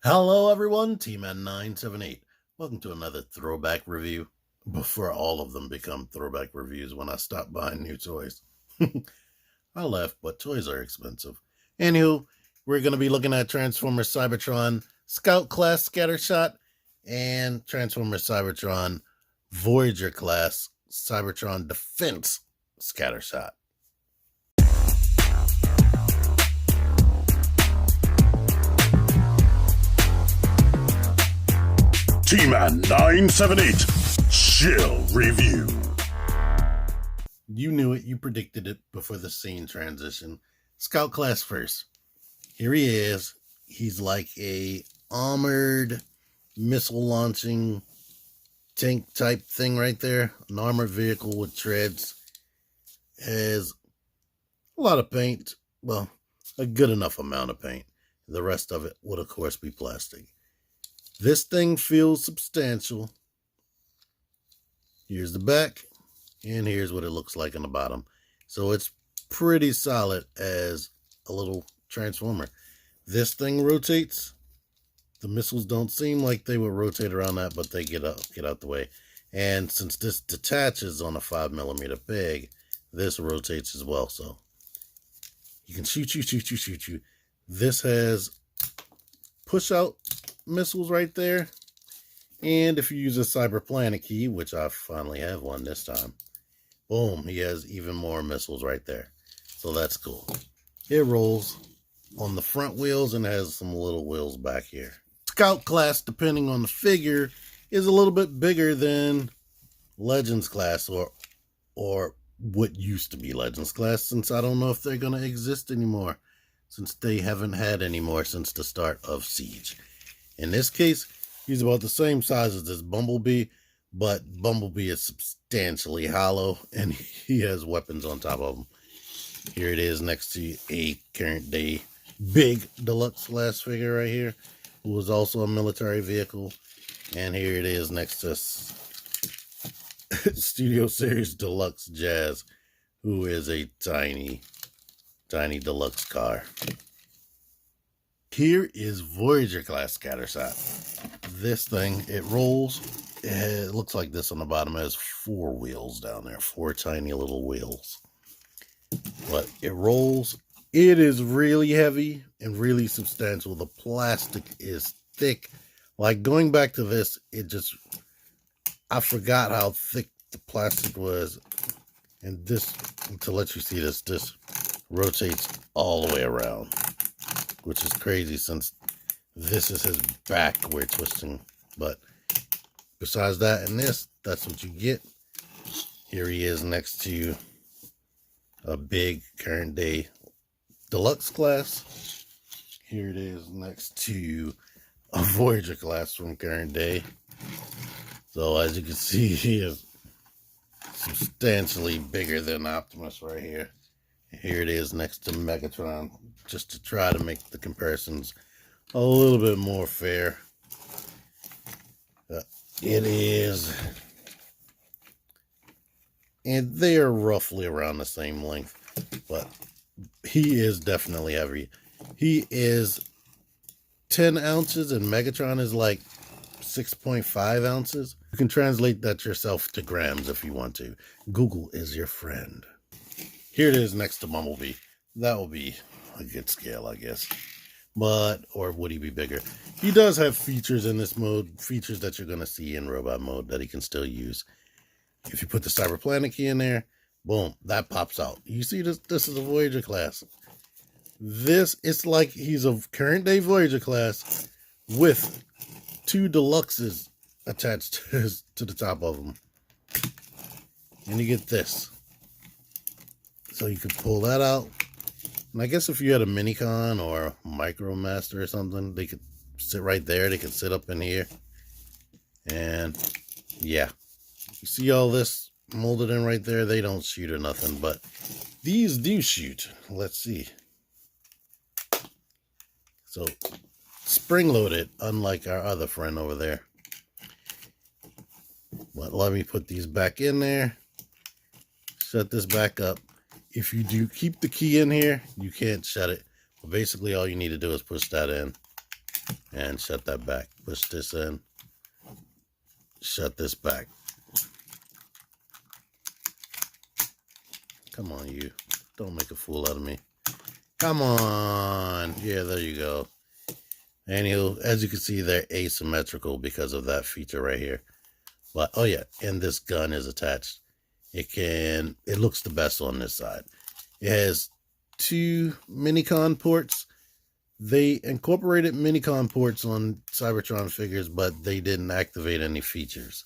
Hello everyone, T-Man978. Welcome to another throwback review. Before all of them become throwback reviews when I stop buying new toys. I left, but toys are expensive. Anywho, we're going to be looking at Transformers Cybertron Scout Class Scattershot and Transformers Cybertron Voyager Class Cybertron Defense Scattershot. T-Man 978 Chill Review. You knew it, you predicted it before the scene transition. Scout Class first. Here he is. He's like a armored missile launching tank type thing right there. An armored vehicle with treads. Has a lot of paint. Well, a good enough amount of paint. The rest of it would of course be plastic. This thing feels substantial. Here's the back, and here's what it looks like on the bottom. So it's pretty solid as a little transformer. This thing rotates. The missiles don't seem like they would rotate around that, but they get out the way. And since this detaches on a 5mm peg, this rotates as well. So you can shoot. This has push out missiles right there, and if you use a Cyber Planet key, which I finally have one this time, boom, he has even more missiles right there. So that's cool. It rolls on the front wheels and has some little wheels back here. Scout Class, depending on the figure, is a little bit bigger than Legends Class, or what used to be Legends Class, since I don't know if they're going to exist anymore, since they haven't had any more since the start of Siege. In this case, he's about the same size as this Bumblebee, but Bumblebee is substantially hollow, and he has weapons on top of him. Here it is next to a current day big deluxe class figure right here, who is also a military vehicle. And here it is next to Studio Series Deluxe Jazz, who is a tiny deluxe car. Here is Voyager Class Scattershot. This thing, it rolls. It looks like this on the bottom. It has 4 wheels down there. 4 tiny little wheels. But it rolls. It is really heavy and really substantial. The plastic is thick. Like going back to this, I forgot how thick the plastic was. And this, to let you see this rotates all the way around, which is crazy since this is his back we're twisting. But besides that and this, that's what you get. Here he is next to a big current day deluxe class. Here it is next to a Voyager class from current day. So as you can see, he is substantially bigger than Optimus right here. Here it is next to Megatron, just to try to make the comparisons a little bit more fair. It is, and they are roughly around the same length, but he is definitely heavy. He is 10 ounces and Megatron is like 6.5 ounces. You can translate that yourself to grams if you want to. Google is your friend. Here it is next to Bumblebee. That will be a good scale, I guess. But, or would he be bigger? He does have features in this mode, features that you're going to see in robot mode that he can still use. If you put the Cyber Planet key in there, boom, that pops out. You see this? This is a Voyager class. This, it's like he's a current day Voyager class with 2 deluxes attached to the top of them. And you get this. So you could pull that out. And I guess if you had a Minicon or a Micromaster or something, they could sit right there. They could sit up in here. And yeah. You see all this molded in right there? They don't shoot or nothing, but these do shoot. Let's see. So spring loaded, unlike our other friend over there. But let me put these back in there. Set this back up. If you do keep the key in here, you can't shut it. But basically all you need to do is push that in. and shut that back. Push this in, shut this back. Come on, you. Don't make a fool out of me. Come on. Yeah, there you go. Anywho, as you can see, they're asymmetrical because of that feature right here. But, oh yeah, and this gun is attached. It looks the best on this side. It has 2 Minicon ports. They incorporated Minicon ports on Cybertron figures, but they didn't activate any features.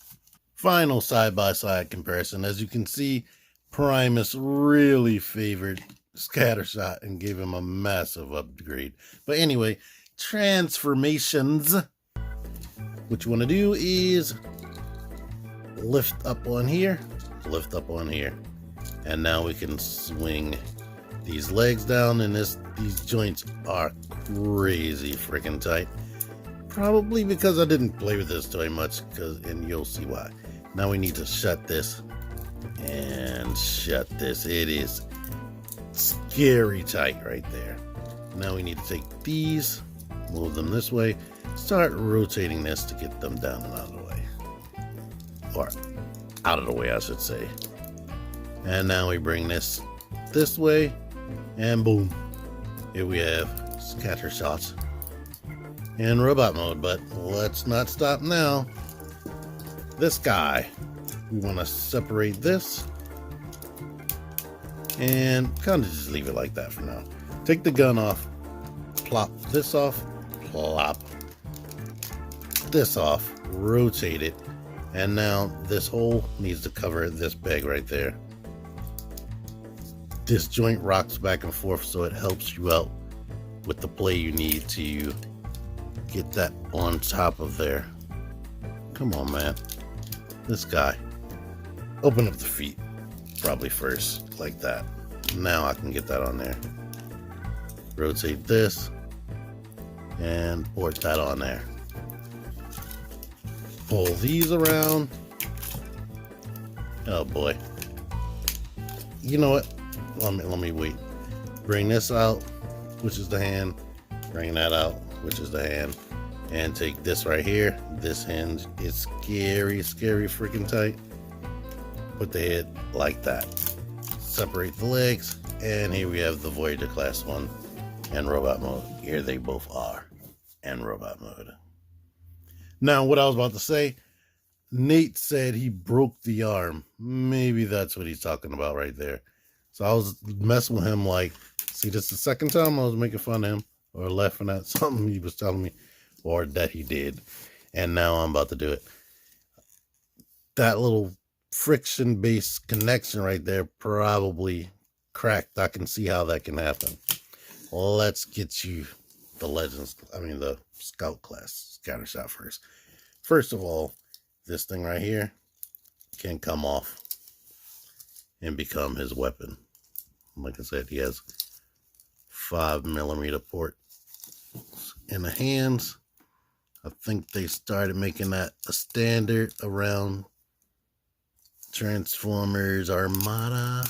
Final side-by-side comparison. As you can see, Primus really favored Scattershot and gave him a massive upgrade. But anyway, transformations. What you want to do is lift up on here, and now we can swing these legs down, and these joints are crazy freaking tight. Probably because I didn't play with this toy much, and you'll see why. Now we need to shut this and shut this. It is scary tight right there. Now we need to take these, move them this way, start rotating this to get them down and out of the way. Or out of the way, I should say. And now we bring this way, and boom, here we have Scattershot in robot mode. But let's not stop now. This guy, we want to separate this and kind of just leave it like that for now. Take the gun off, plop this off, plop this off, rotate it, and now this hole needs to cover this peg right there. This joint rocks back and forth, so it helps you out with the play you need to get that on top of there. Come on, man. This guy. Open up the feet, probably first, like that. Now I can get that on there. Rotate this and port that on there. Pull these around. Oh boy. You know what? Let me wait. Bring this out, which is the hand. Bring that out, which is the hand. And take this right here. This hinge is scary freaking tight. Put the head like that. Separate the legs. And here we have the Voyager Class one and robot mode. Here they both are in robot mode. Now, what I was about to say, Nate said he broke the arm. Maybe that's what he's talking about right there. So I was messing with him like, see, this is the second time I was making fun of him or laughing at something he was telling me or that he did. And now I'm about to do it. That little friction-based connection right there probably cracked. I can see how that can happen. Let's get you the Scout Class Scattershot first. First of all, this thing right here can come off and become his weapon. Like I said, he has 5mm port in the hands. I think they started making that a standard around Transformers Armada.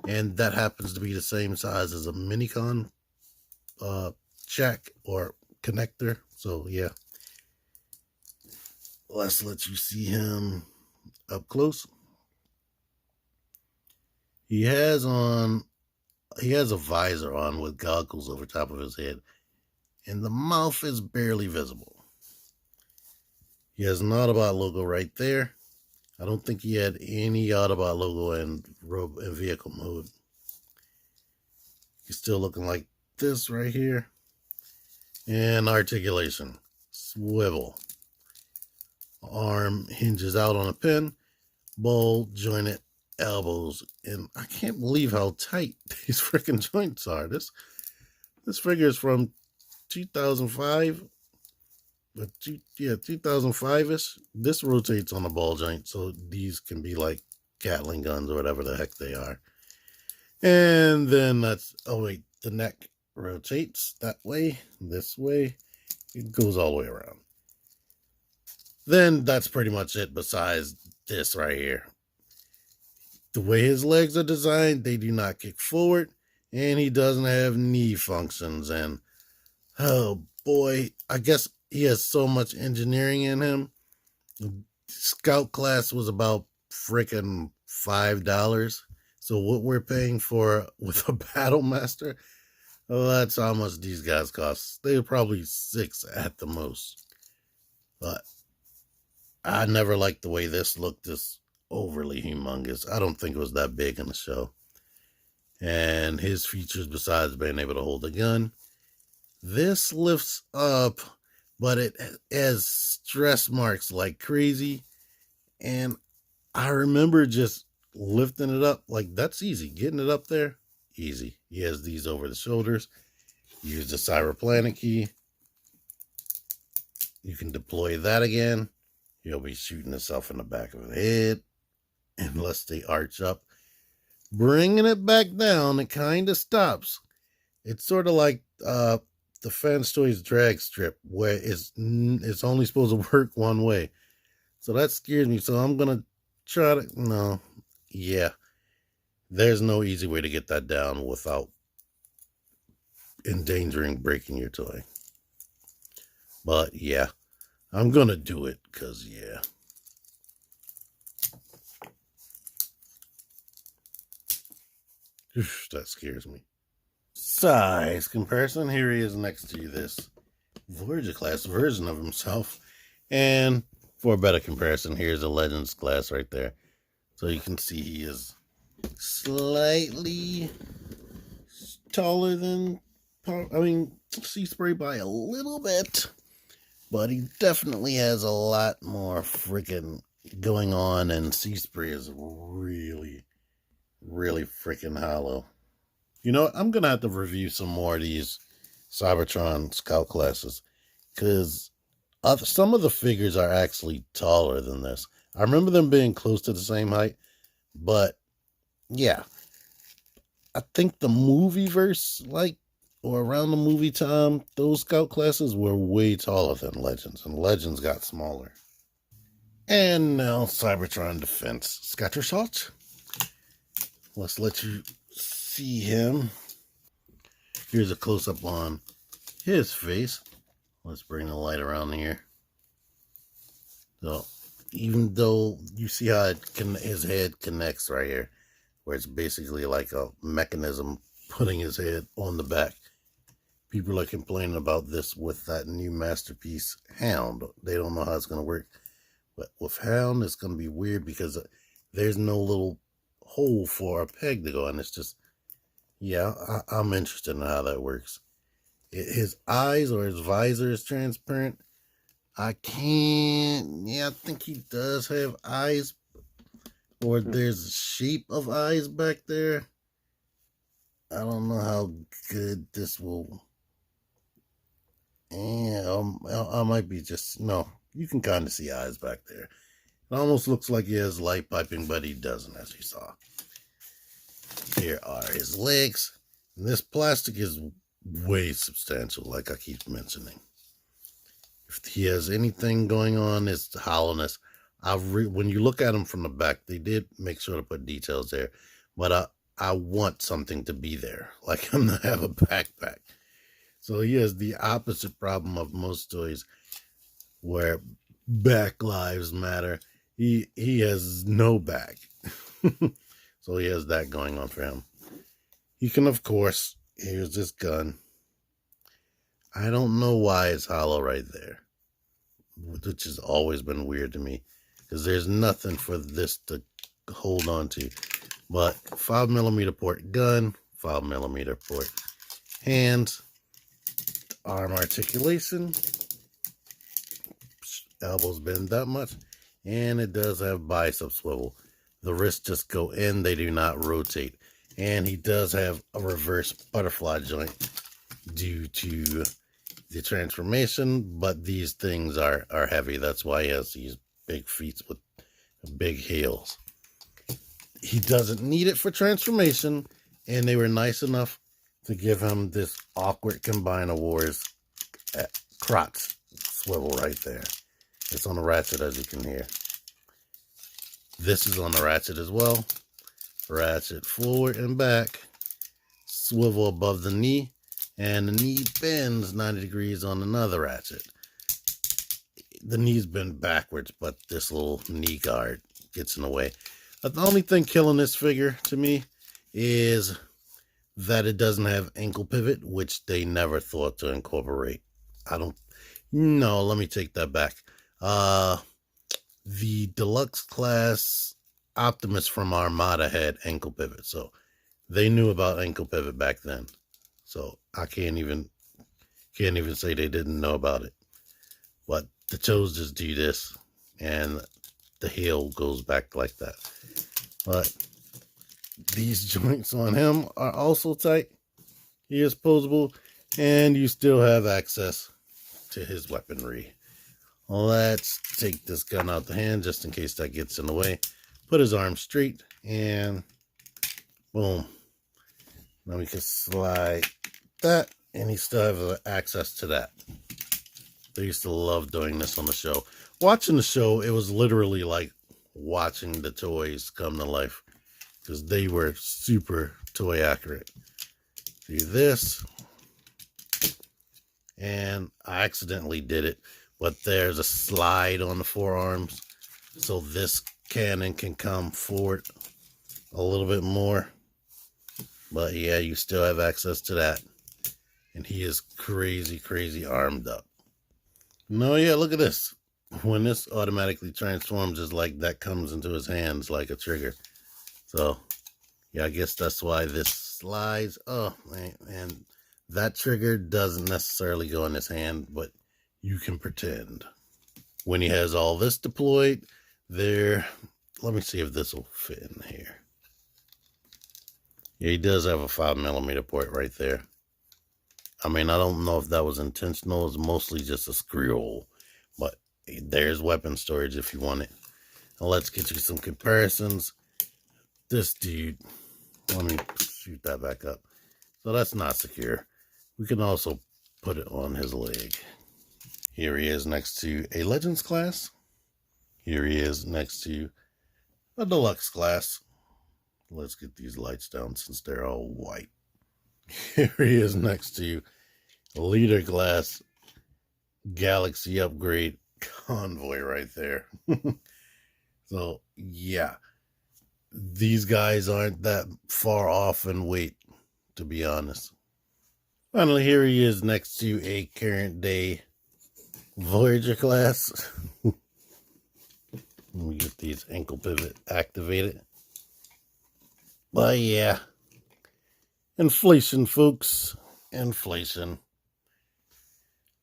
And that happens to be the same size as a Minicon jack or connector. So yeah. Let's let you see him up close. He has a visor on with goggles over top of his head, and the mouth is barely visible. He has an Autobot logo right there. I don't think he had any Autobot logo in vehicle mode. He's still looking like this right here. And articulation. Swivel. Arm hinges out on a pin. Ball jointed elbows. And I can't believe how tight these freaking joints are. This figure is from 2005. But 2005-ish. This rotates on the ball joint, so these can be like Gatling guns or whatever the heck they are. And then the neck rotates that way, this way. It goes all the way around. Then that's pretty much it besides this right here. The way his legs are designed, they do not kick forward, and he doesn't have knee functions. And oh boy, I guess he has so much engineering in him. Scout class was about freaking $5. So what we're paying for with a Battle Master, well, that's how much these guys cost. They were probably $6 at the most. But I never liked the way this looked, this overly humongous. I don't think it was that big in the show. And his features, besides being able to hold a gun, this lifts up, but it has stress marks like crazy. And I remember just lifting it up. Like, that's easy. Getting it up there, easy. He has these over the shoulders. Use the Cyberplanet key. You can deploy that again. He'll be shooting himself in the back of the head. Unless they arch up. Bringing it back down, it kind of stops. It's sort of like the Fans Toys drag strip, where it's only supposed to work one way. So that scares me. So I'm going to try to... No. Yeah. There's no easy way to get that down without endangering breaking your toy. But yeah, I'm going to do it because, yeah. That scares me. Size comparison. Here he is next to this Voyager Class version of himself. And for a better comparison, here's a Legends Class right there. So you can see he is slightly taller than, Sea Spray by a little bit. But he definitely has a lot more freaking going on. And Sea Spray is really freaking hollow. You know what? I'm going to have to review some more of these Cybertron Scout classes. Because some of the figures are actually taller than this. I remember them being close to the same height. But, yeah. I think the movieverse, or around the movie time, those Scout classes were way taller than Legends. And Legends got smaller. And now Cybertron Defense Scattershot. Let's let you see him. Here's a close-up on his face. Let's bring the light around here. So, even though you see how his head connects right here, where it's basically like a mechanism putting his head on the back. People are complaining about this with that new masterpiece, Hound. They don't know how it's going to work. But with Hound, it's going to be weird because there's no little hole for a peg to go in. It's just, yeah, I'm interested in how that works. His eyes or his visor is transparent. I think he does have eyes, or there's a shape of eyes back there. I don't know how good this will. Yeah, I might be just, no, you can kind of see eyes back there. It almost looks like he has light piping, but he doesn't, as you saw. Here are his legs. And this plastic is way substantial, like I keep mentioning. If he has anything going on, it's the hollowness. When you look at him from the back, they did make sure to put details there. But I want something to be there, like him to have a backpack. So he has the opposite problem of most toys, where back lives matter. He has no back. So he has that going on for him. He can, of course, here's this gun. I don't know why it's hollow right there, which has always been weird to me, because there's nothing for this to hold on to. But 5mm port gun, 5mm port hands, arm articulation, elbows bend that much, and it does have bicep swivel. The wrists just go in, they do not rotate. And he does have a reverse butterfly joint due to the transformation, but these things are heavy. That's why he has these big feet with big heels. He doesn't need it for transformation, and they were nice enough to give him this awkward Combine Awards crotch swivel right there. It's on the ratchet, as you can hear. This is on the ratchet as well. Ratchet forward and back. Swivel above the knee. and the knee bends 90 degrees on another ratchet. The knee's bent backwards, but this little knee guard gets in the way. But the only thing killing this figure to me is that it doesn't have ankle pivot, which they never thought to incorporate. No, let me take that back. The deluxe class Optimus from Armada had ankle pivot, so they knew about ankle pivot back then. So I can't even say they didn't know about it. But the toes just do this, and the heel goes back like that. But these joints on him are also tight. He is posable, and you still have access to his weaponry. Let's take this gun out the hand just in case that gets in the way. Put his arm straight, and boom. Now we can slide that, and he still has access to that. They used to love doing this on the show. Watching the show, it was literally like watching the toys come to life, because they were super toy accurate. Do this, and I accidentally did it, but there's a slide on the forearms, so this cannon can come forward a little bit more. But yeah, you still have access to that, and he is crazy armed up. No, yeah, look at this. When this automatically transforms, it's like that comes into his hands like a trigger. So yeah, I guess that's why this slides. Oh man, and that trigger doesn't necessarily go in his hand, but you can pretend. When he has all this deployed, there, let me see if this will fit in here. Yeah, he does have a 5mm port right there. I mean, I don't know if that was intentional. It's mostly just a screw hole, but there's weapon storage if you want it. Now let's get you some comparisons. This dude, let me shoot that back up. So that's not secure. We can also put it on his leg. Here he is next to a Legends class. Here he is next to a Deluxe class. Let's get these lights down since they're all white. Here he is next to a Leader class Galaxy upgrade convoy right there. So yeah, these guys aren't that far off in weight, to be honest. Finally, here he is next to a current day Voyager class. Let me get these ankle pivot activated. But yeah, inflation, folks, inflation.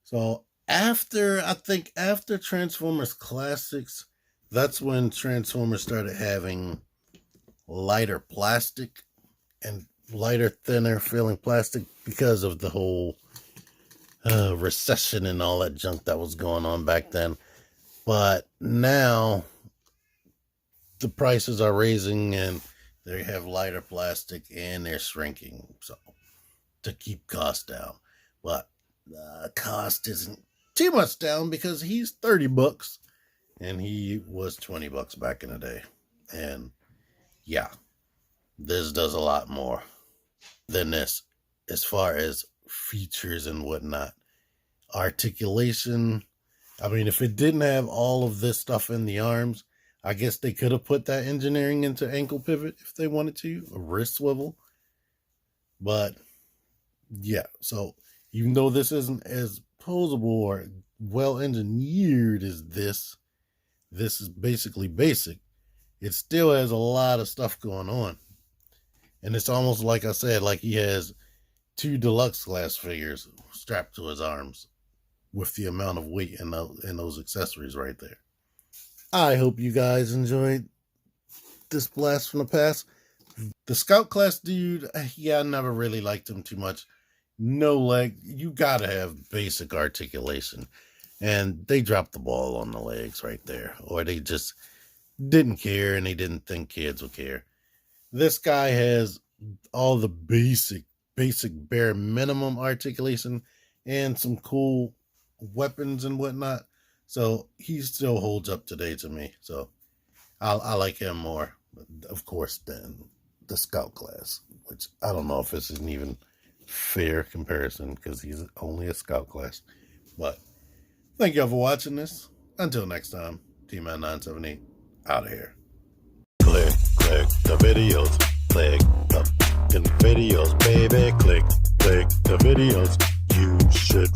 So I think after Transformers Classics, that's when Transformers started having lighter plastic and lighter, thinner feeling plastic because of the whole recession and all that junk that was going on back then. But now the prices are raising and they have lighter plastic and they're shrinking, so to keep costs down. But the cost isn't too much down because he's $30 and he was $20 back in the day. And yeah, this does a lot more than this as far as features and whatnot. Articulation, I mean, if it didn't have all of this stuff in the arms, I guess they could have put that engineering into ankle pivot if they wanted to, a wrist swivel. But yeah, so even though this isn't as posable or well engineered as this is basically basic. It still has a lot of stuff going on. And it's almost like I said, like he has 2 deluxe class figures strapped to his arms with the amount of weight and those accessories right there. I hope you guys enjoyed this blast from the past. The Scout class dude, yeah, I never really liked him too much. No leg, you gotta have basic articulation. And they dropped the ball on the legs right there. Or they just didn't care and they didn't think kids would care. This guy has all the basic bare minimum articulation and some cool weapons and whatnot. So he still holds up today to me. So I like him more, of course, than the Scout class, which I don't know if this is even fair comparison because he's only a scout class. But thank y'all for watching this. Until next time, T-Man 978 out of here. Click the videos. Click the videos, baby. Click the videos. You should